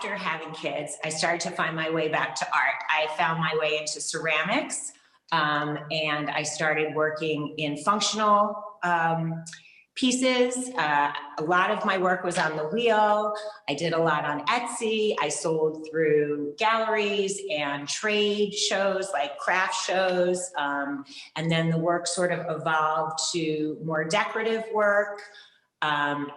after having kids, I started to find my way back to art. I found my way into ceramics, and I started working in functional pieces. A lot of my work was on the wheel. I did a lot on Etsy. I sold through galleries and trade shows, like craft shows. And then the work sort of evolved to more decorative work.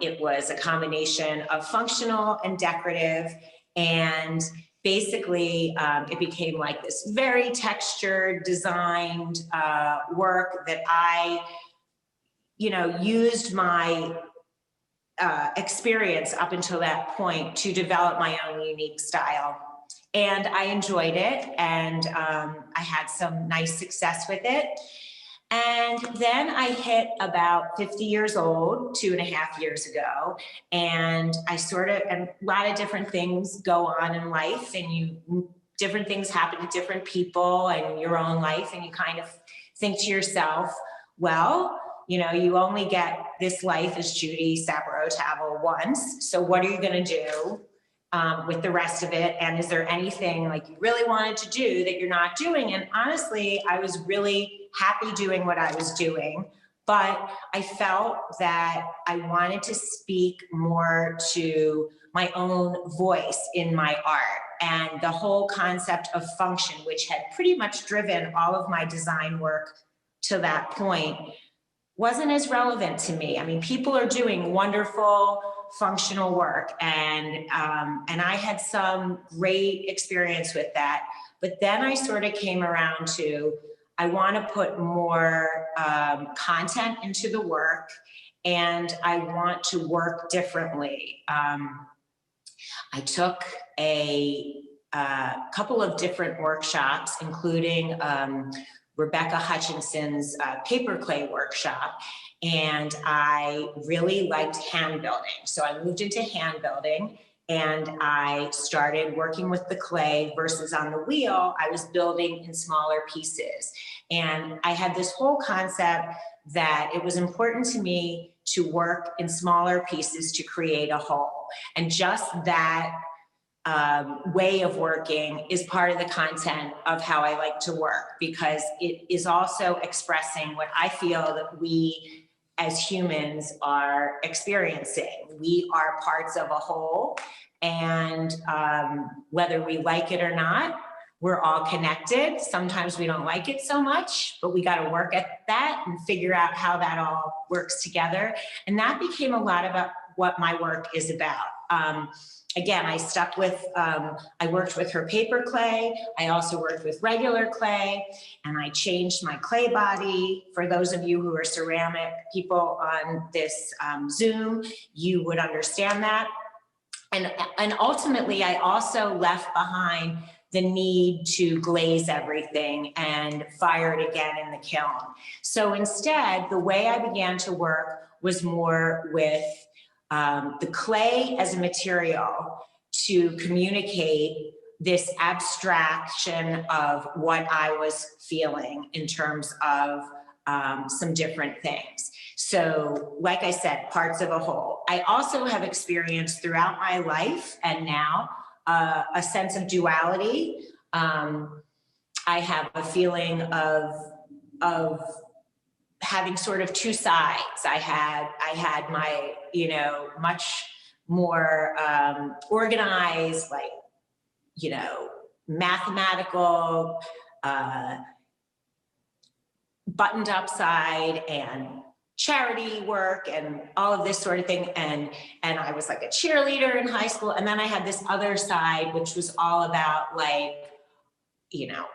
It was a combination of functional and decorative. And basically, it became like this very textured, designed work that I used my experience up until that point to develop my own unique style. And I enjoyed it, and I had some nice success with it. And then I hit about 50 years old, 2.5 years ago, and and a lot of different things go on in life, and different things happen to different people in your own life, and you kind of think to yourself, well, you only get this life as Judi Tavill once. So what are you going to do with the rest of it? And is there anything like you really wanted to do that you're not doing? And honestly, I was really happy doing what I was doing, but I felt that I wanted to speak more to my own voice in my art. And the whole concept of function, which had pretty much driven all of my design work to that point, wasn't as relevant to me. I mean, people are doing wonderful functional work, and I had some great experience with that. But then I sort of came around to, I want to put more content into the work, and I want to work differently. I took a couple of different workshops, including Rebecca Hutchinson's paper clay workshop, and I really liked hand building. So I moved into hand building, and I started working with the clay versus on the wheel. I was building in smaller pieces. And I had this whole concept that it was important to me to work in smaller pieces to create a whole. And just that way of working is part of the content of how I like to work, because it is also expressing what I feel that we as humans are experiencing. We are parts of a whole, and whether we like it or not, we're all connected. Sometimes we don't like it so much, but we got to work at that and figure out how that all works together. And that became a lot about what my work is about. Again, I stuck with, I worked with her paper clay. I also worked with regular clay, and I changed my clay body. For those of you who are ceramic people on this Zoom, you would understand that. And ultimately, I also left behind the need to glaze everything and fire it again in the kiln. So instead, the way I began to work was more with the clay as a material to communicate this abstraction of what I was feeling in terms of some different things. So, like I said, parts of a whole. I also have experienced throughout my life and now a sense of duality. I have a feeling of having sort of two sides. I had my, much more organized, like, mathematical, buttoned up side, and charity work and all of this sort of thing. And I was like a cheerleader in high school. And then I had this other side, which was all about like,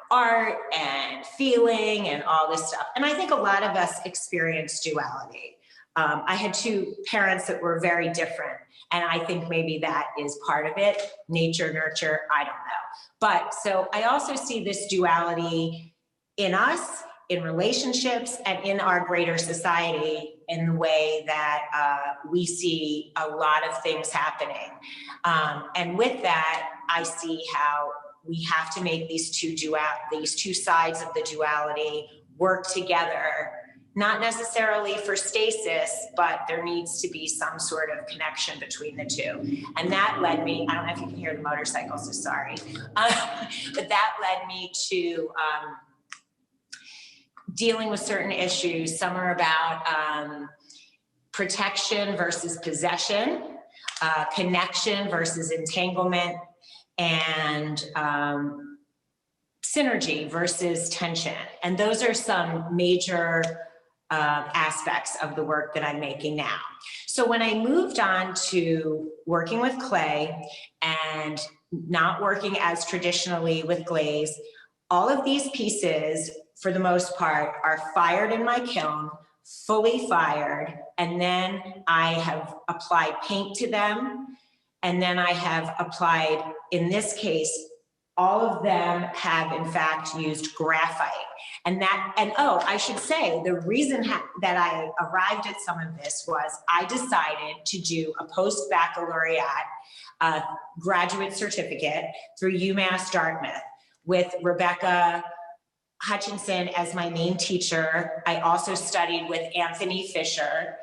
art and feeling and all this stuff. And I think a lot of us experience duality. I had two parents that were very different. And I think maybe that is part of it. Nature, nurture, I don't know. But so I also see this duality in us, in relationships, and in our greater society, in the way that we see a lot of things happening. And with that, I see how we have to make these two sides of the duality work together not necessarily for stasis, but there needs to be some sort of connection between the two. And that led me, I don't know if you can hear the motorcycle, so sorry. But that led me to dealing with certain issues. Some are about protection versus possession, connection versus entanglement, and synergy versus tension. And those are some major aspects of the work that I'm making now. So when I moved on to working with clay and not working as traditionally with glaze, all of these pieces, for the most part, are fired in my kiln, fully fired, and then I have applied paint to them, and then I have applied, in this case, all of them have in fact used graphite. And oh, I should say, the reason that I arrived at some of this was I decided to do a post-baccalaureate graduate certificate through UMass Dartmouth with Rebecca Hutchinson as my main teacher. I also studied with Anthony Fisher,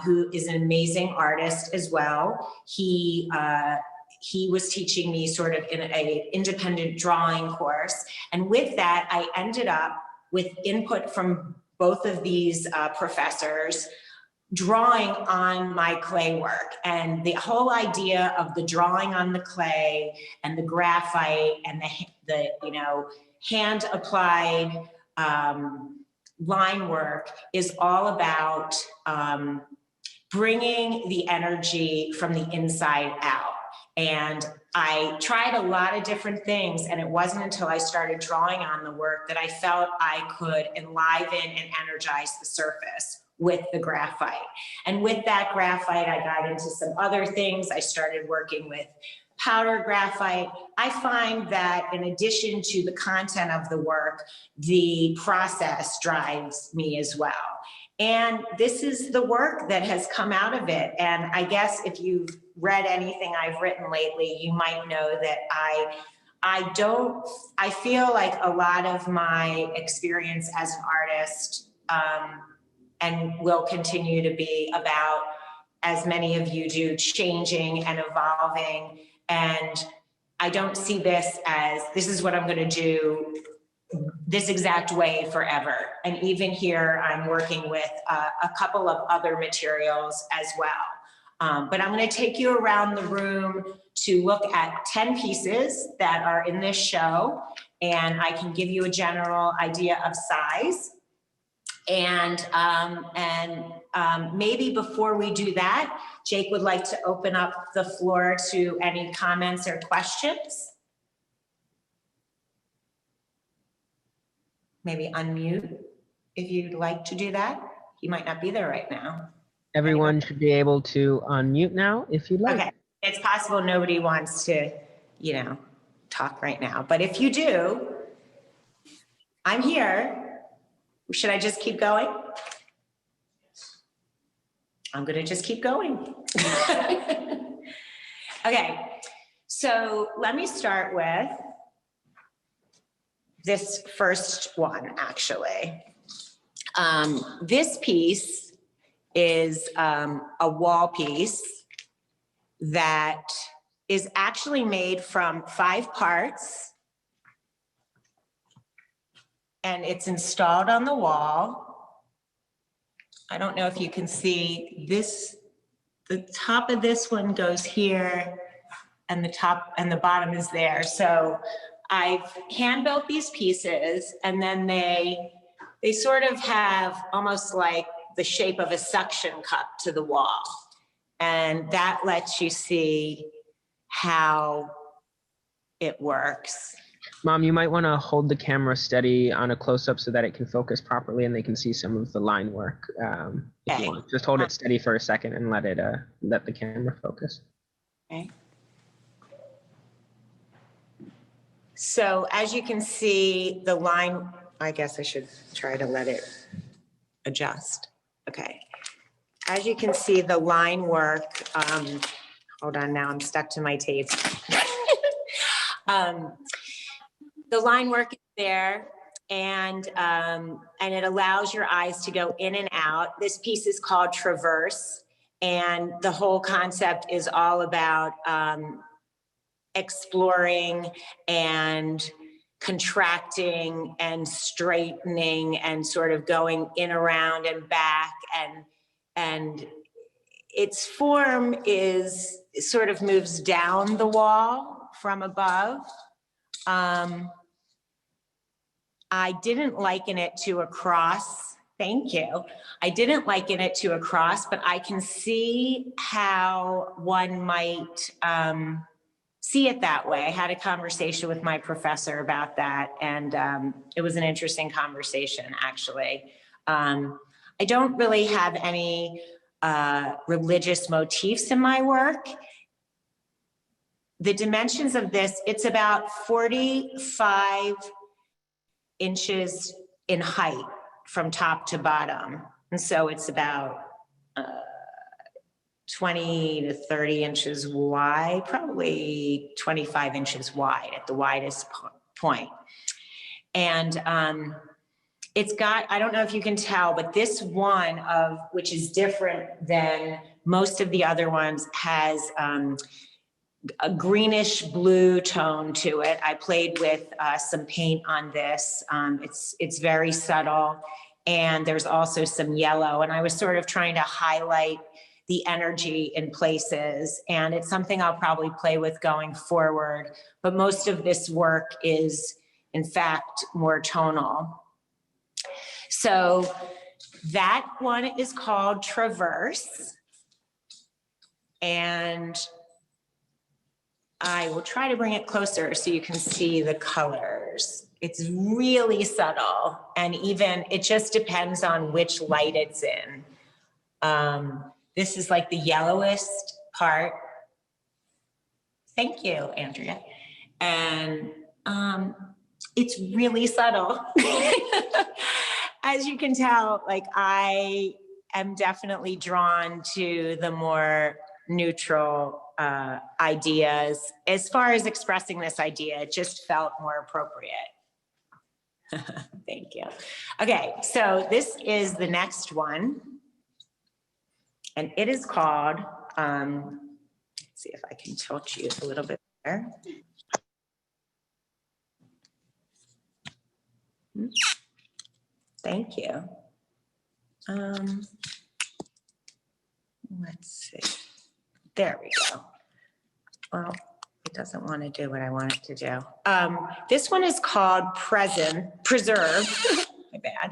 who is an amazing artist as well. He was teaching me sort of in an independent drawing course. And with that, I ended up with input from both of these professors, drawing on my clay work. And the whole idea of the drawing on the clay and the graphite and the hand applied line work is all about bringing the energy from the inside out. And I tried a lot of different things, and it wasn't until I started drawing on the work that I felt I could enliven and energize the surface with the graphite. And with that graphite, I got into some other things. I started working with powder graphite. I find that in addition to the content of the work, the process drives me as well. And this is the work that has come out of it. And I guess if you've read anything I've written lately, you might know that I feel like a lot of my experience as an artist and will continue to be about, as many of you do, changing and evolving. And I don't see this as, this is what I'm going to do this exact way forever. And even here, I'm working with a couple of other materials as well. But I'm going to take you around the room to look at 10 pieces that are in this show, and I can give you a general idea of size. And maybe before we do that, Jake would like to open up the floor to any comments or questions. Maybe unmute if you'd like to do that. He might not be there right now. Everyone should be able to unmute now if you'd like. Okay, it's possible nobody wants to, talk right now. But if you do, I'm here. Should I just keep going? I'm gonna just keep going. Okay, so let me start with this first one, actually. This piece is a wall piece that is actually made from 5 parts, and it's installed on the wall. I don't know if you can see this, the top of this one goes here, and the top and the bottom is there. So I've hand built these pieces, and then they sort of have almost like the shape of a suction cup to the wall. And that lets you see how it works. Mom, you might want to hold the camera steady on a close-up so that it can focus properly and they can see some of the line work. If you want. Just hold it steady for a second and let the camera focus. Okay. So as you can see, the line, I guess I should try to let it adjust. Okay. As you can see, the line work, hold on, now I'm stuck to my tape. The line work is there, and it allows your eyes to go in and out. This piece is called Traverse, and the whole concept is all about exploring and contracting and straightening and sort of going in, around and back, and its form is sort of moves down the wall from above. I didn't liken it to a cross. Thank you. I didn't liken it to a cross, but I can see how one might see it that way. I had a conversation with my professor about that, and it was an interesting conversation, actually. I don't really have any religious motifs in my work. The dimensions of this, it's about 45 inches in height from top to bottom. And so it's about 20 to 30 inches wide, probably 25 inches wide at the widest point. And it's got, I don't know if you can tell, but this one which is different than most of the other ones, has a greenish blue tone to it. I played with some paint on this. It's very subtle, and there's also some yellow, and I was sort of trying to highlight the energy in places, and it's something I'll probably play with going forward, but most of this work is in fact more tonal. So that one is called Traverse, and I will try to bring it closer so you can see the colors. It's really subtle, and even it just depends on which light it's in. This is like the yellowest part. Thank you, Andrea. And it's really subtle. As you can tell, like, I am definitely drawn to the more neutral ideas. As far as expressing this idea, it just felt more appropriate. Thank you. Okay, so this is the next one, and it is called, let's see if I can tilt you a little bit better. Thank you. Let's see. There we go. Well, it doesn't want to do what I want it to do. This one is called Preserve. My bad.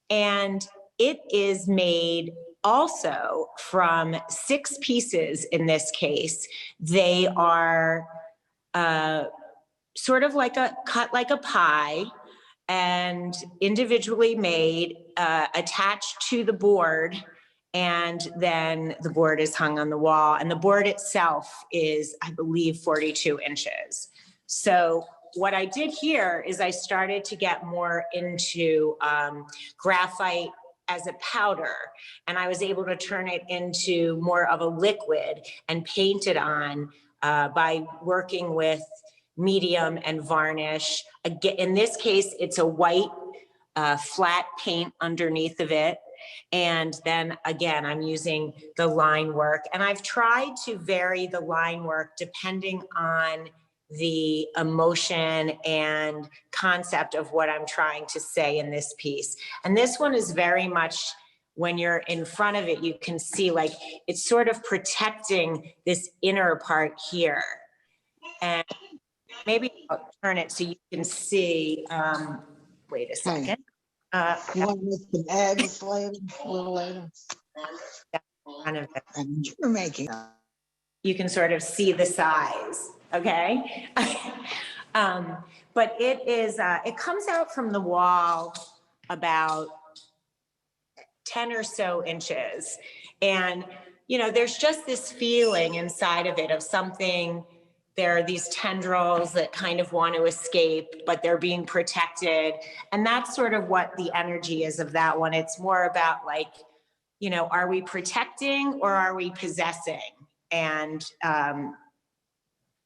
And it is made also from 6 pieces in this case. They are sort of like cut like a pie, and individually made, attached to the board, and then the board is hung on the wall, and the board itself is, I believe, 42 inches. So what I did here is I started to get more into graphite as a powder, and I was able to turn it into more of a liquid and paint it on by working with medium and varnish. Again, in this case, it's a white flat paint underneath of it. And then again, I'm using the line work, and I've tried to vary the line work depending on the emotion and concept of what I'm trying to say in this piece. And this one is very much, when you're in front of it, you can see like it's sort of protecting this inner part here. And maybe I'll turn it so you can see, wait a second. You want to make some eggs later, a little later? Kind of, And you're making. you can sort of see the size, okay? But it is, it comes out from the wall about 10 or so inches. And, you know, there's just this feeling inside of it of something. There are these tendrils that kind of want to escape, but they're being protected. And that's sort of what the energy is of that one. It's more about like, you know, are we protecting or are we possessing? And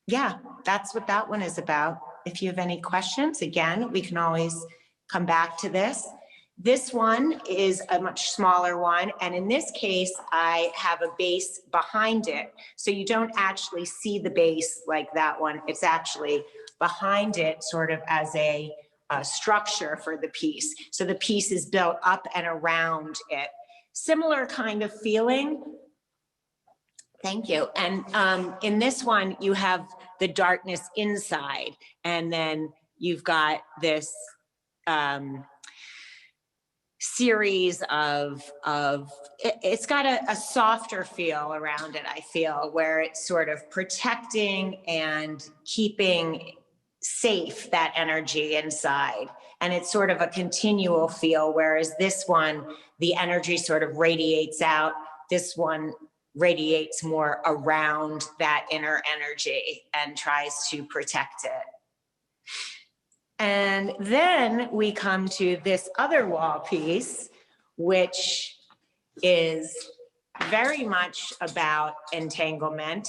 yeah, that's what that one is about. if you have any questions, again, we can always come back to this. This one is a much smaller one. And in this case, I have a base behind it. So you don't actually see the base like that one. It's actually behind it sort of as a structure for the piece. So the piece is built up and around it. Similar kind of feeling. Thank you. And in this one, you have the darkness inside, and then you've got this series of it's got a softer feel around it, I feel, where it's sort of protecting and keeping safe that energy inside. And it's sort of a continual feel, whereas this one, the energy sort of radiates out. This one radiates more around that inner energy and tries to protect it. And then we come to this other wall piece, which is very much about entanglement.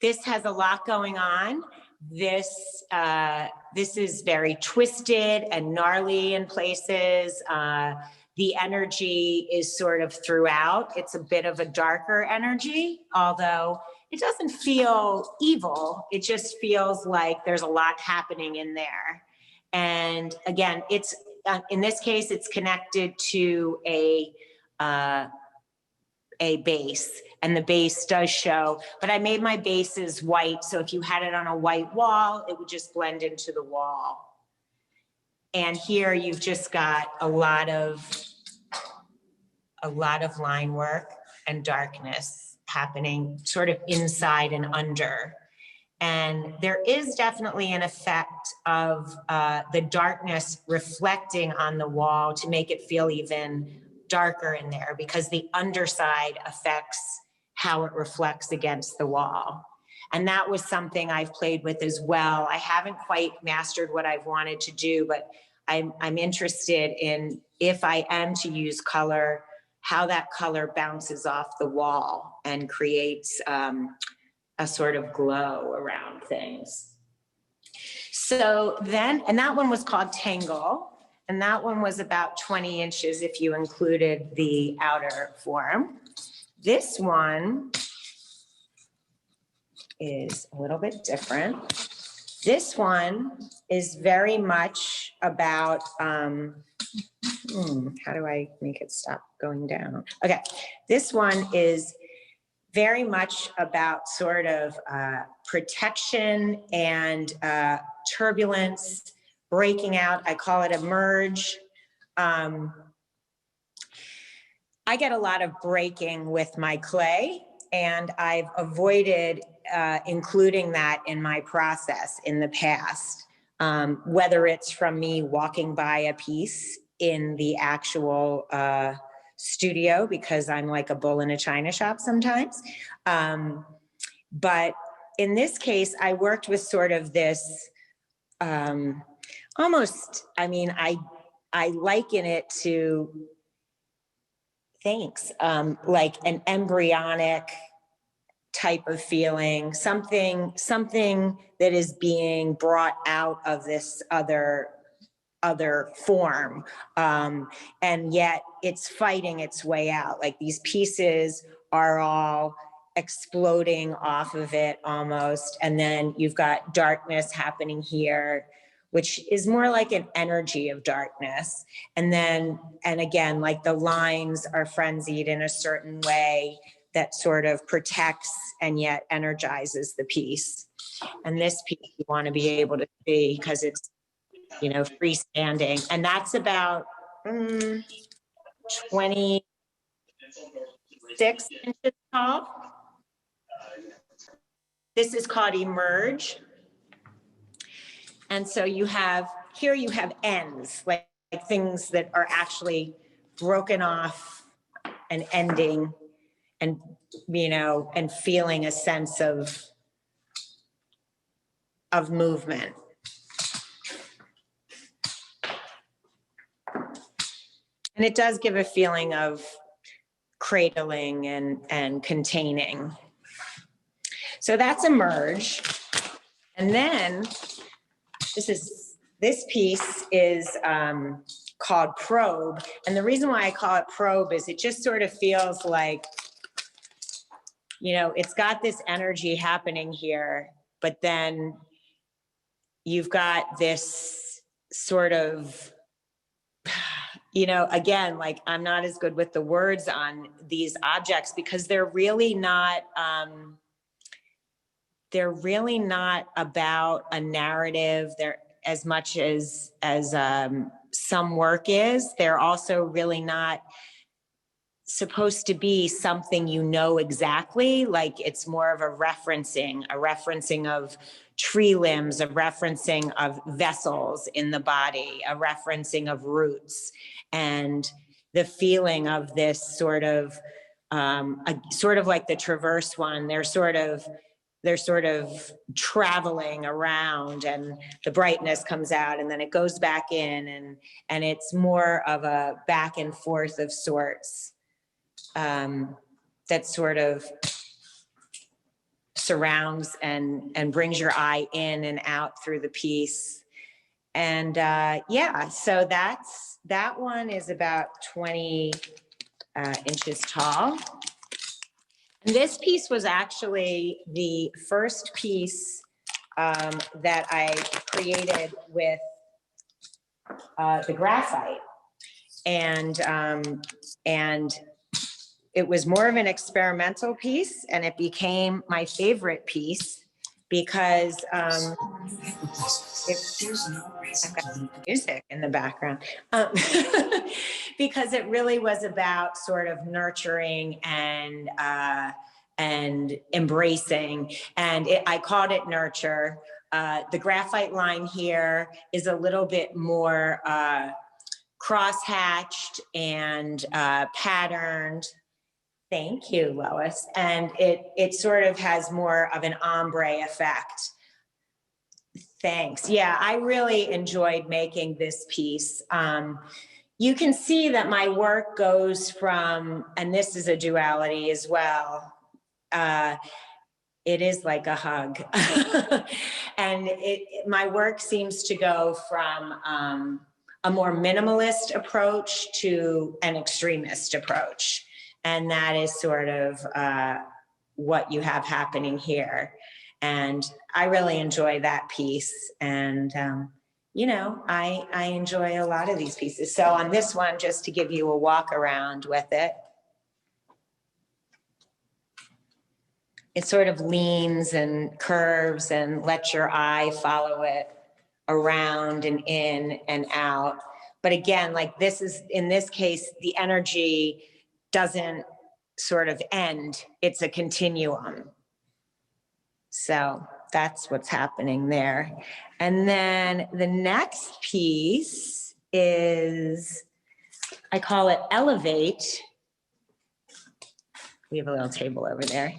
This has a lot going on. This is very twisted and gnarly in places. The energy is sort of throughout. It's a bit of a darker energy, although it doesn't feel evil. It just feels like there's a lot happening in there. And again, it's in this case, it's connected to a base, and the base does show, but I made my bases white. So if you had it on a white wall, it would just blend into the wall. And here you've just got a lot of line work and darkness happening sort of inside and under. And there is definitely an effect of the darkness reflecting on the wall to make it feel even darker in there, because the underside affects how it reflects against the wall. And that was something I've played with as well. I haven't quite mastered what I've wanted to do, but I'm interested in, if I am to use color, how that color bounces off the wall and creates a sort of glow around things. So then, and that one was called Tangle, and that one was about 20 inches if you included the outer form. This one is a little bit different. This one is very much about, how do I make it stop going down? Okay, this one is very much about sort of protection and turbulence, breaking out. I call it a merge. I get a lot of breaking with my clay, and I've avoided including that in my process in the past, whether it's from me walking by a piece in the actual studio, because I'm like a bull in a china shop sometimes. But in this case, I worked with sort of this almost, I mean, I liken it to, like an embryonic type of feeling, something that is being brought out of this other form, and yet it's fighting its way out. Like these pieces are all exploding off of it almost, and then you've got darkness happening here, which is more like an energy of darkness. And then, and again, like the lines are frenzied in a certain way that sort of protects and yet energizes the piece. And this piece you want to be able to see because it's, you know, freestanding. And that's about 26 inches tall. This is called Emerge. And so you have, here you have ends, like things that are actually broken off and ending, and, you know, and feeling a sense of movement. And it does give a feeling of cradling and containing. So that's Emerge. And then this piece is called Probe. And the reason why I call it Probe is it just sort of feels like, you know, it's got this energy happening here, but then you've got this sort of, you know, again, like I'm not as good with the words on these objects because they're really not about a narrative. They're as much as some work is. They're also really not supposed to be something you know exactly. Like it's more of a referencing of tree limbs, a referencing of vessels in the body, a referencing of roots, and the feeling of this sort of like the Traverse one. They're sort of traveling around, and the brightness comes out and then it goes back in, and it's more of a back and forth of sorts that sort of surrounds and brings your eye in and out through the piece. And yeah, so that one is about 20 inches tall. And this piece was actually the first piece that I created with the graphite. And it was more of an experimental piece, and it became my favorite piece because I've got music in the background. Because it really was about sort of nurturing and embracing, and I called it Nurture. The graphite line here is a little bit more cross-hatched and patterned. Thank you, Lois. And it sort of has more of an ombre effect. Thanks. Yeah, I really enjoyed making this piece. You can see that my work goes from, and this is a duality as well. It is like a hug. And my work seems to go from a more minimalist approach to an extremist approach. And that is sort of what you have happening here. And I really enjoy that piece. And, you know, I enjoy a lot of these pieces. So on this one, just to give you a walk around with it, it sort of leans and curves and lets your eye follow it around and in and out. But again, like this is, in this case, the energy doesn't sort of end, it's a continuum. So that's what's happening there. And then the next piece is, I call it Elevate. We have a little table over there.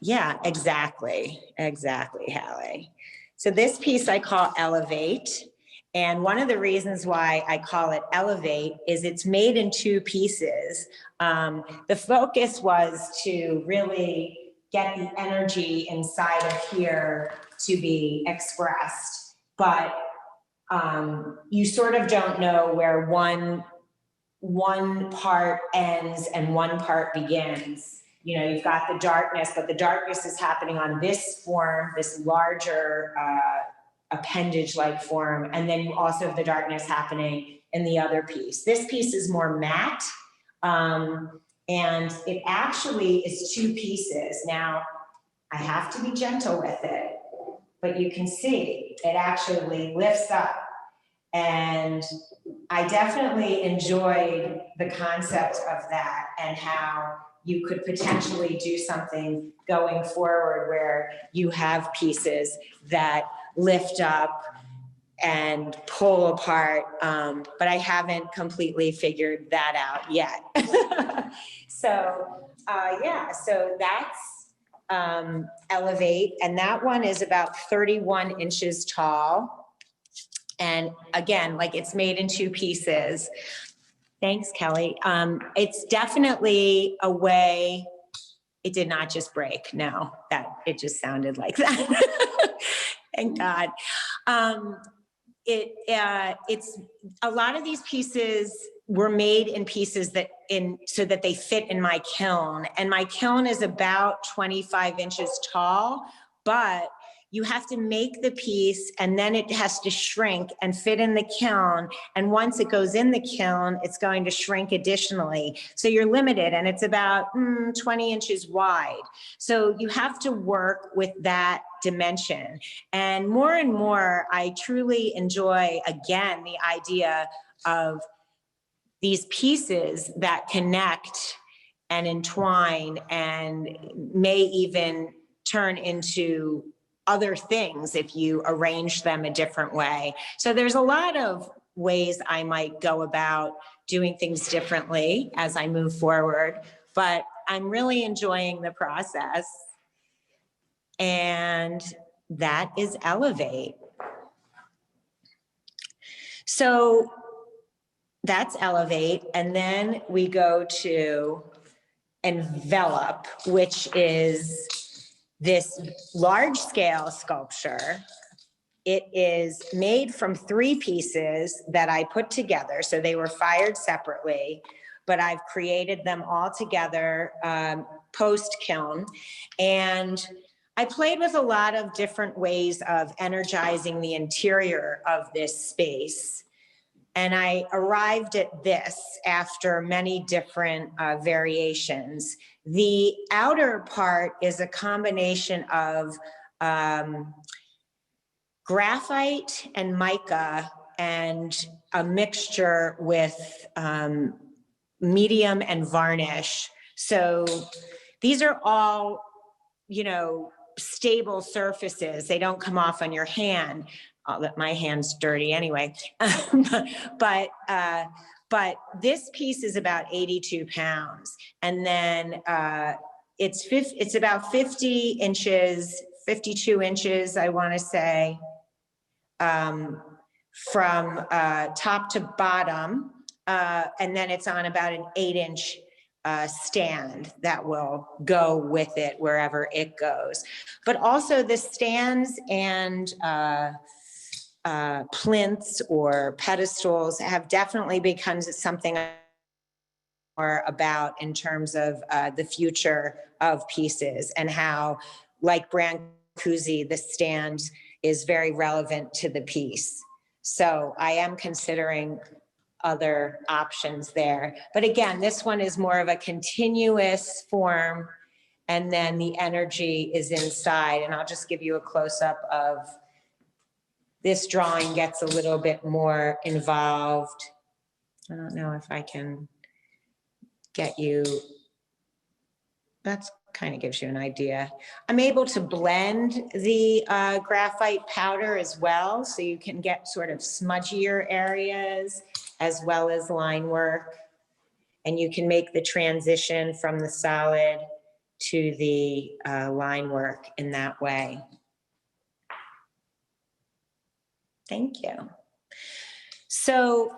Yeah, exactly, Hallie. So this piece I call Elevate. And one of the reasons why I call it Elevate is it's made in two pieces. The focus was to really get the energy inside of here to be expressed, but you sort of don't know where one part ends and one part begins. You know, you've got the darkness, but the darkness is happening on this form, this larger appendage-like form, and then you also have the darkness happening in the other piece. This piece is more matte, and it actually is two pieces. Now, I have to be gentle with it, but you can see it actually lifts up, and I definitely enjoyed the concept of that and how you could potentially do something going forward where you have pieces that lift up and pull apart, but I haven't completely figured that out yet. So yeah, so that's Elevate, and that one is about 31 inches tall. And again, like it's made in two pieces. Thanks, Kelly. It's definitely a way it did not just break. No, it just sounded like that. Thank God. It's a lot of these pieces were made in pieces so that they fit in my kiln. And my kiln is about 25 inches tall, but you have to make the piece and then it has to shrink and fit in the kiln. And once it goes in the kiln, it's going to shrink additionally. So you're limited, and it's about 20 inches wide. So you have to work with that dimension. And more, I truly enjoy, again, the idea of these pieces that connect and entwine and may even turn into other things if you arrange them a different way. So there's a lot of ways I might go about doing things differently as I move forward, but I'm really enjoying the process. And that is Elevate. So that's Elevate. And then we go to Envelop, which is this large scale sculpture. It is made from 3 pieces that I put together. So they were fired separately, but I've created them all together post kiln. And I played with a lot of different ways of energizing the interior of this space. And I arrived at this after many different variations. The outer part is a combination of graphite and mica and a mixture with medium and varnish. So these are all, stable surfaces. They don't come off on your hand. My hand's dirty anyway. But this piece is about 82 pounds. And then it's about 50 inches, 52 inches, I want to say, from top to bottom. And then it's on about an 8-inch stand that will go with it wherever it goes. But also the stands and plinths or pedestals have definitely become something more about in terms of the future of pieces, and how, like Brancusi, the stand is very relevant to the piece. So I am considering other options there. But again, this one is more of a continuous form, and then the energy is inside. And I'll just give you a close-up of this drawing. Gets a little bit more involved. I don't know if I can get you, that's kind of gives you an idea. I'm able to blend the graphite powder as well, so you can get sort of smudgier areas as well as line work. And you can make the transition from the solid to the line work in that way. Thank you. So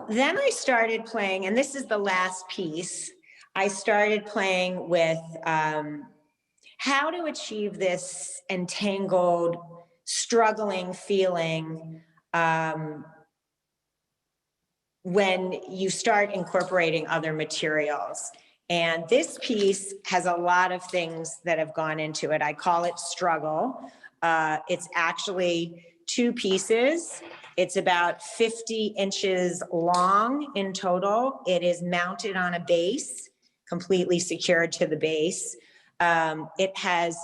then I started playing, and this is the last piece. I started playing with how to achieve this entangled, struggling feeling when you start incorporating other materials. And this piece has a lot of things that have gone into it. I call it struggle. It's actually 2 pieces. It's about 50 inches long in total. It is mounted on a base, completely secured to the base. It has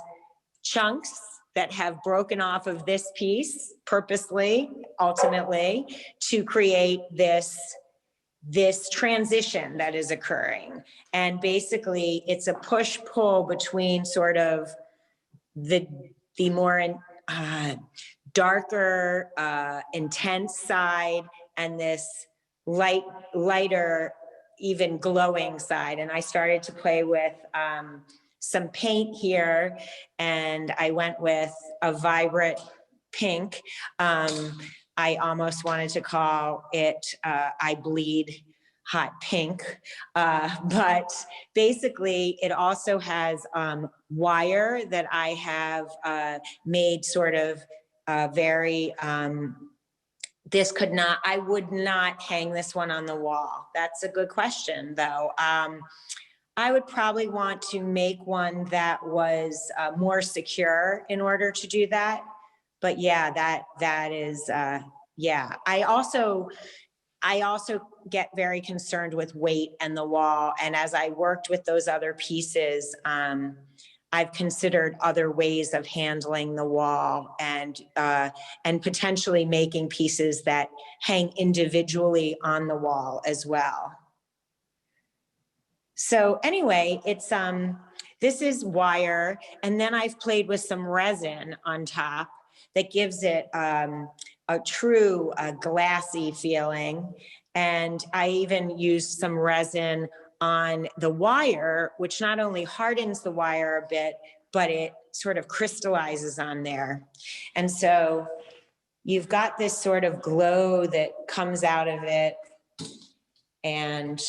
chunks that have broken off of this piece purposely, ultimately, to create this transition that is occurring. And basically, it's a push-pull between sort of the more darker, intense side and this lighter, even glowing side. And I started to play with some paint here, and I went with a vibrant pink. I almost wanted to call it I Bleed hot pink. But basically it also has wire that I have made sort of very, I would not hang this one on the wall. That's a good question though. I would probably want to make one that was more secure in order to do that. But yeah, that is, yeah. I also get very concerned with weight and the wall. And as I worked with those other pieces, I've considered other ways of handling the wall and potentially making pieces that hang individually on the wall as well. So anyway, it's this is wire, and then I've played with some resin on top that gives it a true glassy feeling. And I even used some resin on the wire, which not only hardens the wire a bit, but it sort of crystallizes on there. And so you've got this sort of glow that comes out of it, and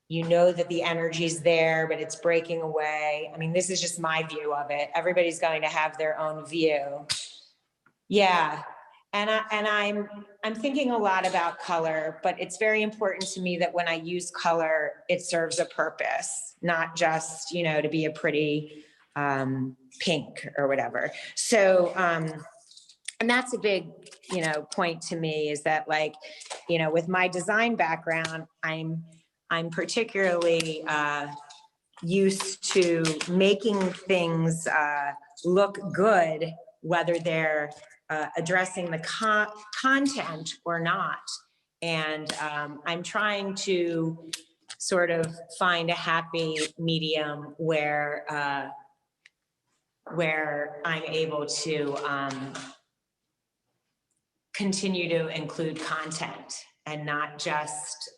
you know that the energy's there, but it's breaking away. I mean, this is just my view of it. Everybody's going to have their own view. Yeah, and I'm thinking a lot about color, but it's very important to me that when I use color, it serves a purpose, not just, you know, to be a pretty pink or whatever. So, and that's a big, you know, point to me, is that, like, you know, with my design background, I'm particularly used to making things look good, whether they're addressing the content or not. And I'm trying to sort of find a happy medium where I'm able to continue to include content and not just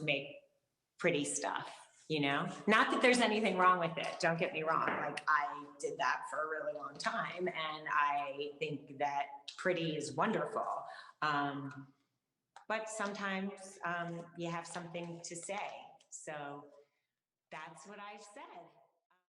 make pretty stuff, you know? Not that there's anything wrong with it, don't get me wrong. Like, I did that for a really long time, and I think that pretty is wonderful. But sometimes you have something to say. So that's what I've said.